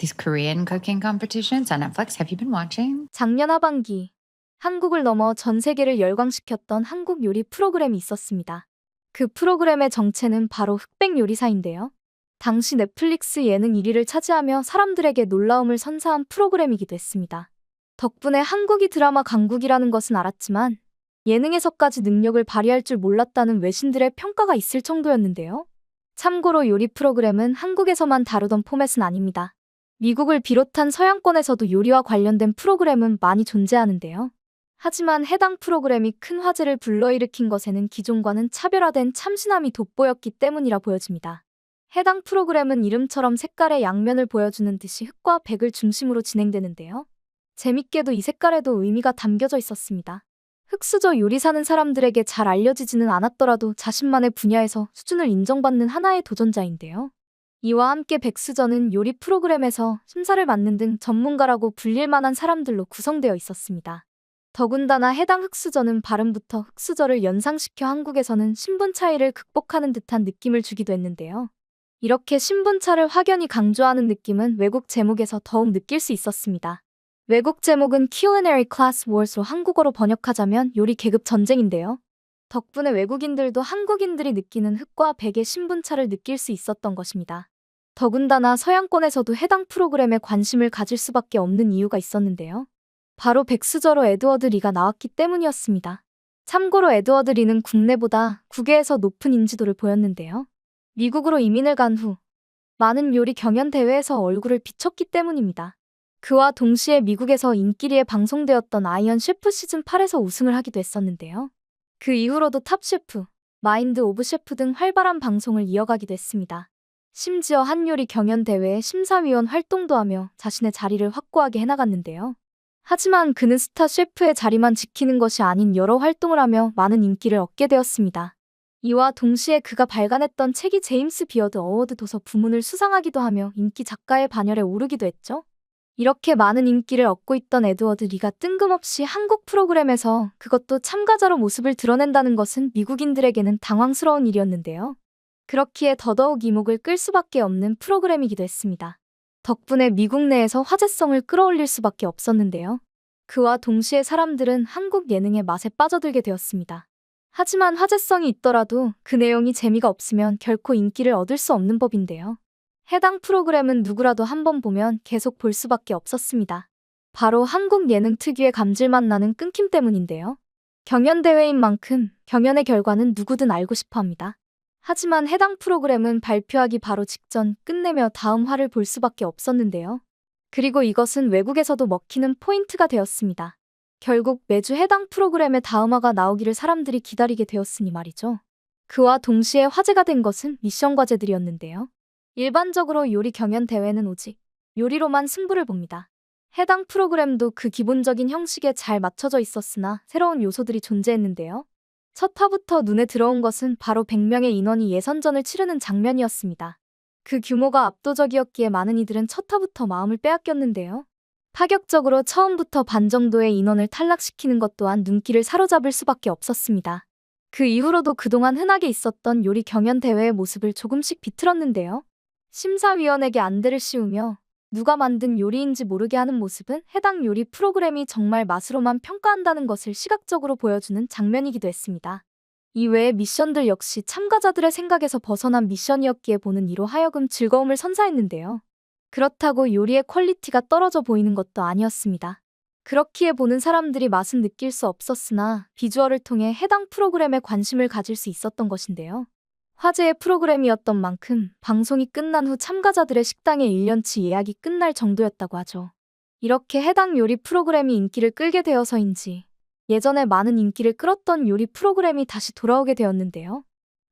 these Korean cooking competitions on Netflix. Have you been watching? 작년 하반기 한국을 넘어 전 세계를 열광시켰던 한국 요리 프로그램이 있었습니다. 그 프로그램의 정체는 바로 흑백 요리사인데요. 당시 넷플릭스 예능 1위를 차지하며 사람들에게 놀라움을 선사한 프로그램이기도 했습니다. 덕분에 한국이 드라마 강국이라는 것은 알았지만 예능에서까지 능력을 발휘할 줄 몰랐다는 외신들의 평가가 있을 정도였는데요. 참고로 요리 프로그램은 한국에서만 다루던 포맷은 아닙니다. 미국을 비롯한 서양권에서도 요리와 관련된 프로그램은 많이 존재하는데요. 하지만 해당 프로그램이 큰 화제를 불러일으킨 것에는 기존과는 차별화된 참신함이 돋보였기 때문이라 보여집니다. 해당 프로그램은 이름처럼 색깔의 양면을 보여주는 듯이 흑과 백을 중심으로 진행되는데요. 재밌게도 이 색깔에도 의미가 담겨져 있었습니다. 흑수저 요리사는 사람들에게 잘 알려지지는 않았더라도 자신만의 분야에서 수준을 인정받는 하나의 도전자인데요. 이와 함께 백수저는 요리 프로그램에서 심사를 맡는 등 전문가라고 불릴 만한 사람들로 구성되어 있었습니다. 더군다나 해당 흑수저는 발음부터 흑수저를 연상시켜 한국에서는 신분 차이를 극복하는 듯한 느낌을 주기도 했는데요. 이렇게 신분차를 확연히 강조하는 느낌은 외국 제목에서 더욱 느낄 수 있었습니다. 외국 제목은 Culinary Class Wars로 한국어로 번역하자면 요리 계급 전쟁인데요. 덕분에 외국인들도 한국인들이 느끼는 흑과 백의 신분차를 느낄 수 있었던 것입니다. 더군다나 서양권에서도 해당 프로그램에 관심을 가질 수밖에 없는 이유가 있었는데요. 바로 백수저로 에드워드 리가 나왔기 때문이었습니다. 참고로 에드워드 리는 국내보다 국외에서 높은 인지도를 보였는데요. 미국으로 이민을 간 후 많은 요리 경연 대회에서 얼굴을 비췄기 때문입니다. 그와 동시에 미국에서 인기리에 방송되었던 아이언 셰프 시즌 8에서 우승을 하기도 했었는데요. 그 이후로도 탑셰프, 마인드 오브 셰프 등 활발한 방송을 이어가기도 했습니다. 심지어 한 요리 경연 대회의 심사위원 활동도 하며 자신의 자리를 확고하게 해나갔는데요. 하지만 그는 스타 셰프의 자리만 지키는 것이 아닌 여러 활동을 하며 많은 인기를 얻게 되었습니다. 이와 동시에 그가 발간했던 책이 제임스 비어드 어워드 도서 부문을 수상하기도 하며 인기 작가의 반열에 오르기도 했죠. 이렇게 많은 인기를 얻고 있던 에드워드 리가 뜬금없이 한국 프로그램에서 그것도 참가자로 모습을 드러낸다는 것은 미국인들에게는 당황스러운 일이었는데요. 그렇기에 더더욱 이목을 끌 수밖에 없는 프로그램이기도 했습니다. 덕분에 미국 내에서 화제성을 끌어올릴 수밖에 없었는데요. 그와 동시에 사람들은 한국 예능의 맛에 빠져들게 되었습니다. 하지만 화제성이 있더라도 그 내용이 재미가 없으면 결코 인기를 얻을 수 없는 법인데요. 해당 프로그램은 누구라도 한번 보면 계속 볼 수밖에 없었습니다. 바로 한국 예능 특유의 감질맛 나는 끊김 때문인데요. 경연대회인 만큼 경연의 결과는 누구든 알고 싶어 합니다. 하지만 해당 프로그램은 발표하기 바로 직전 끝내며 다음 화를 볼 수밖에 없었는데요. 그리고 이것은 외국에서도 먹히는 포인트가 되었습니다. 결국 매주 해당 프로그램의 다음 화가 나오기를 사람들이 기다리게 되었으니 말이죠. 그와 동시에 화제가 된 것은 미션 과제들이었는데요. 일반적으로 요리 경연 대회는 오직 요리로만 승부를 봅니다. 해당 프로그램도 그 기본적인 형식에 잘 맞춰져 있었으나 새로운 요소들이 존재했는데요. 첫 화부터 눈에 들어온 것은 바로 100명의 인원이 예선전을 치르는 장면이었습니다. 그 규모가 압도적이었기에 많은 이들은 첫 화부터 마음을 빼앗겼는데요. 파격적으로 처음부터 반 정도의 인원을 탈락시키는 것 또한 눈길을 사로잡을 수밖에 없었습니다. 그 이후로도 그동안 흔하게 있었던 요리 경연 대회의 모습을 조금씩 비틀었는데요. 심사위원에게 안대를 씌우며 누가 만든 요리인지 모르게 하는 모습은 해당 요리 프로그램이 정말 맛으로만 평가한다는 것을 시각적으로 보여주는 장면이기도 했습니다. 이외에 미션들 역시 참가자들의 생각에서 벗어난 미션이었기에 보는 이로 하여금 즐거움을 선사했는데요. 그렇다고 요리의 퀄리티가 떨어져 보이는 것도 아니었습니다. 그렇기에 보는 사람들이 맛은 느낄 수 없었으나 비주얼을 통해 해당 프로그램에 관심을 가질 수 있었던 것인데요. 화제의 프로그램이었던 만큼 방송이 끝난 후 참가자들의 식당에 1년치 예약이 끝날 정도였다고 하죠. 이렇게 해당 요리 프로그램이 인기를 끌게 되어서인지 예전에 많은 인기를 끌었던 요리 프로그램이 다시 돌아오게 되었는데요.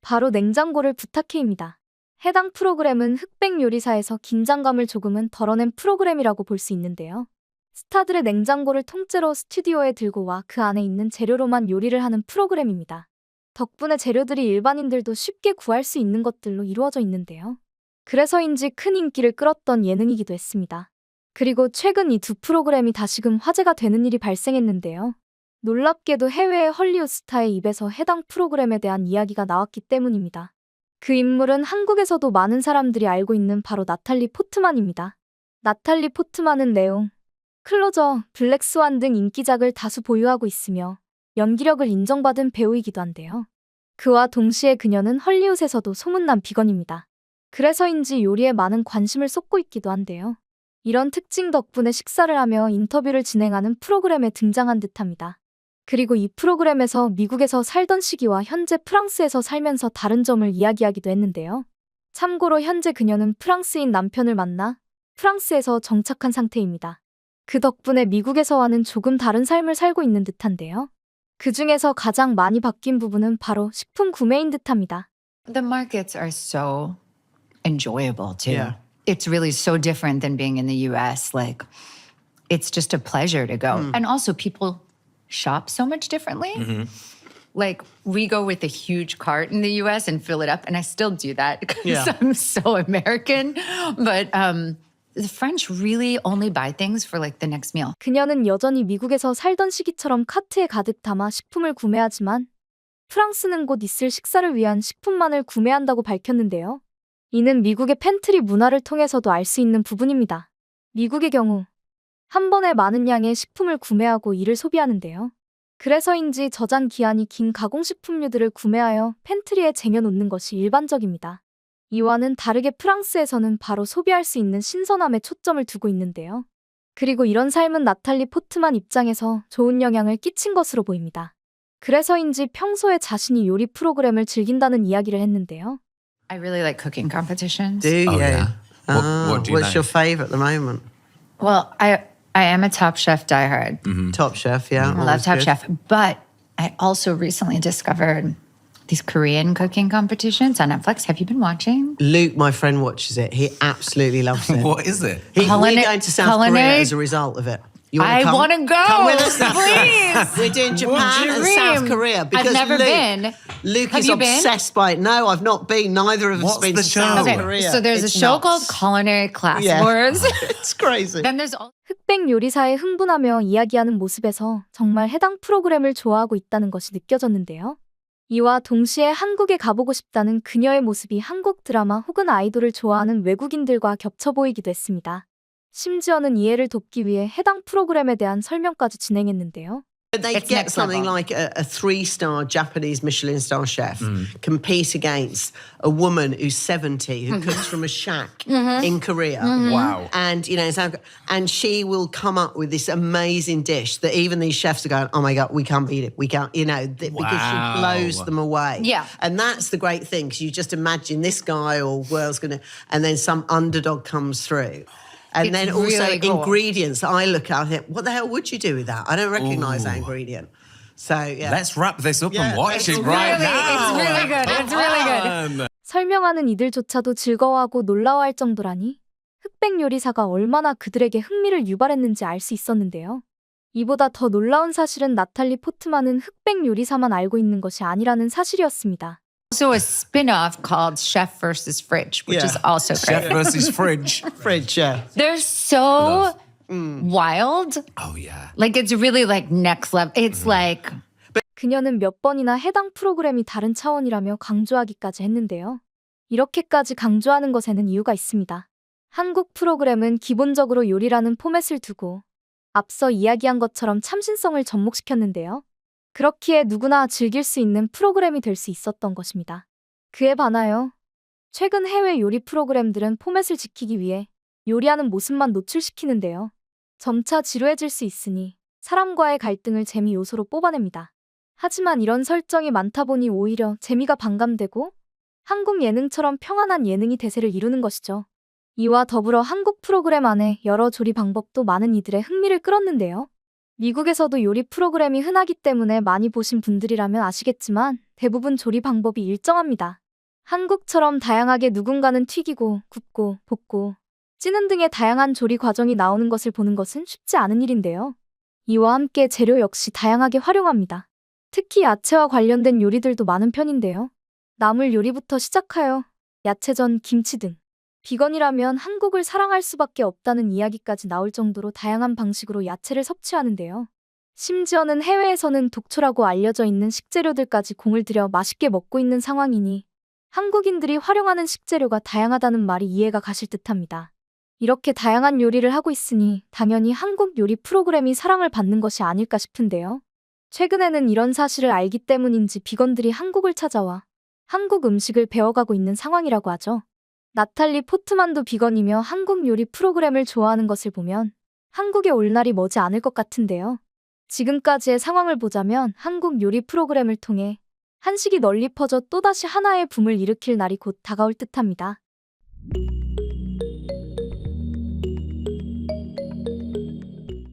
바로 냉장고를 부탁해입니다. 해당 프로그램은 흑백 요리사에서 긴장감을 조금은 덜어낸 프로그램이라고 볼 수 있는데요. 스타들의 냉장고를 통째로 스튜디오에 들고 와 그 안에 있는 재료로만 요리를 하는 프로그램입니다. 덕분에 재료들이 일반인들도 쉽게 구할 수 있는 것들로 이루어져 있는데요. 그래서인지 큰 인기를 끌었던 예능이기도 했습니다. 그리고 최근 이 두 프로그램이 다시금 화제가 되는 일이 발생했는데요. 놀랍게도 해외의 헐리우드 스타의 입에서 해당 프로그램에 대한 이야기가 나왔기 때문입니다. 그 인물은 한국에서도 많은 사람들이 알고 있는 바로 나탈리 포트만입니다. 나탈리 포트만은 내용, 클로저, 블랙스완 등 인기작을 다수 보유하고 있으며 연기력을 인정받은 배우이기도 한데요. 그와 동시에 그녀는 헐리우드에서도 소문난 비건입니다. 그래서인지 요리에 많은 관심을 쏟고 있기도 한데요. 이런 특징 덕분에 식사를 하며 인터뷰를 진행하는 프로그램에 등장한 듯합니다. 그리고 이 프로그램에서 미국에서 살던 시기와 현재 프랑스에서 살면서 다른 점을 이야기하기도 했는데요. 참고로 현재 그녀는 프랑스인 남편을 만나 프랑스에서 정착한 상태입니다. 그 덕분에 미국에서와는 조금 다른 삶을 살고 있는 듯한데요. 그 중에서 가장 많이 바뀐 부분은 바로 식품 구매인 듯합니다. The markets are so enjoyable too. Yeah. It's really so different than being in the US. Like, it's just a pleasure to go. And also, people shop so much differently. Like, we go with a huge cart in the US and fill it up. And I still do that because Yeah. I'm so American. But the French really only buy things for like the next meal. 그녀는 여전히 미국에서 살던 시기처럼 카트에 가득 담아 식품을 구매하지만 프랑스는 곧 있을 식사를 위한 식품만을 구매한다고 밝혔는데요. 이는 미국의 팬트리 문화를 통해서도 알 수 있는 부분입니다. 미국의 경우 한 번에 많은 양의 식품을 구매하고 이를 소비하는데요. 그래서인지 저장 기한이 긴 가공식품류들을 구매하여 팬트리에 쟁여놓는 것이 일반적입니다. 이와는 다르게 프랑스에서는 바로 소비할 수 있는 신선함에 초점을 두고 있는데요. 그리고 이런 삶은 나탈리 포트만 입장에서 좋은 영향을 끼친 것으로 보입니다. 그래서인지 평소에 자신이 요리 프로그램을 즐긴다는 이야기를 했는데요. I really like cooking competitions. Do you? Oh, yeah. What do you What's know? your favourite at the moment? Well, I am a Top Chef diehard. Top Chef, yeah. I love Top Chef. But I also recently discovered these Korean cooking competitions on Netflix. Have you been watching? Luke, my friend, watches it. He absolutely loves it. What is it? We're Culinary- going to South culinary- Korea as a result of it. You I come? want to go. Come with us, please. We're doing Japan and South Dream. Korea because I've never Luke, been. Luke Have is you been? obsessed by it. No, I've not been. Neither of us What's been the to show? South Okay, Korea. So there's a It's show nuts. called Culinary Class Yeah. Wars. It's crazy. Then there's all 흑백 요리사에 흥분하며 이야기하는 모습에서 정말 해당 프로그램을 좋아하고 있다는 것이 느껴졌는데요. 이와 동시에 한국에 가보고 싶다는 그녀의 모습이 한국 드라마 혹은 아이돌을 좋아하는 외국인들과 겹쳐 보이기도 했습니다. 심지어는 이해를 돕기 위해 해당 프로그램에 대한 설명까지 진행했는데요. But they It's get next something level. like a 3-star Japanese Michelin star chef compete against a woman who's 70 who cooks from a shack in Korea. Wow. And and she will come up with this amazing dish that even these chefs are going, oh my god, we can't beat it. We can't, because she Wow. blows them away. Yeah. And that's the great thing, because you just imagine this guy or world's gonna, and then some underdog comes through. And It's then also really cool. ingredients that I look at, I think, what the hell would you do with that? I don't recognise that ingredient. So yeah. Let's wrap this up Yeah, and watch it's it right really- now. it's really good. It's really good. Come on. 설명하는 이들조차도 즐거워하고 놀라워할 정도라니 흑백 요리사가 얼마나 그들에게 흥미를 유발했는지 알 수 있었는데요. 이보다 더 놀라운 사실은 나탈리 포트만은 흑백 요리사만 알고 있는 것이 아니라는 사실이었습니다. also a spin-off called Chef versus Fridge, which is Yeah. also Chef great. versus fridge. Fridge, yeah. They're so wild. Oh yeah. Like, it's really like next level. It's like 그녀는 몇 번이나 해당 프로그램이 다른 차원이라며 강조하기까지 했는데요. 이렇게까지 강조하는 것에는 이유가 있습니다. 한국 프로그램은 기본적으로 요리라는 포맷을 두고 앞서 이야기한 것처럼 참신성을 접목시켰는데요. 그렇기에 누구나 즐길 수 있는 프로그램이 될 수 있었던 것입니다. 그에 반하여 최근 해외 요리 프로그램들은 포맷을 지키기 위해 요리하는 모습만 노출시키는데요. 점차 지루해질 수 있으니 사람과의 갈등을 재미 요소로 뽑아냅니다. 하지만 이런 설정이 많다 보니 오히려 재미가 반감되고 한국 예능처럼 평안한 예능이 대세를 이루는 것이죠. 이와 더불어 한국 프로그램 안에 여러 조리 방법도 많은 이들의 흥미를 끌었는데요. 미국에서도 요리 프로그램이 흔하기 때문에 많이 보신 분들이라면 아시겠지만 대부분 조리 방법이 일정합니다. 한국처럼 다양하게 누군가는 튀기고 굽고 볶고 찌는 등의 다양한 조리 과정이 나오는 것을 보는 것은 쉽지 않은 일인데요. 이와 함께 재료 역시 다양하게 활용합니다. 특히 야채와 관련된 요리들도 많은 편인데요. 나물 요리부터 시작하여 야채전, 김치 등 비건이라면 한국을 사랑할 수밖에 없다는 이야기까지 나올 정도로 다양한 방식으로 야채를 섭취하는데요. 심지어는 해외에서는 독초라고 알려져 있는 식재료들까지 공을 들여 맛있게 먹고 있는 상황이니 한국인들이 활용하는 식재료가 다양하다는 말이 이해가 가실 듯합니다. 이렇게 다양한 요리를 하고 있으니 당연히 한국 요리 프로그램이 사랑을 받는 것이 아닐까 싶은데요. 최근에는 이런 사실을 알기 때문인지 비건들이 한국을 찾아와 한국 음식을 배워가고 있는 상황이라고 하죠. 나탈리 포트만도 비건이며 한국 요리 프로그램을 좋아하는 것을 보면 한국에 올 날이 머지 않을 것 같은데요. 지금까지의 상황을 보자면 한국 요리 프로그램을 통해 한식이 널리 퍼져 또다시 하나의 붐을 일으킬 날이 곧 다가올 듯합니다.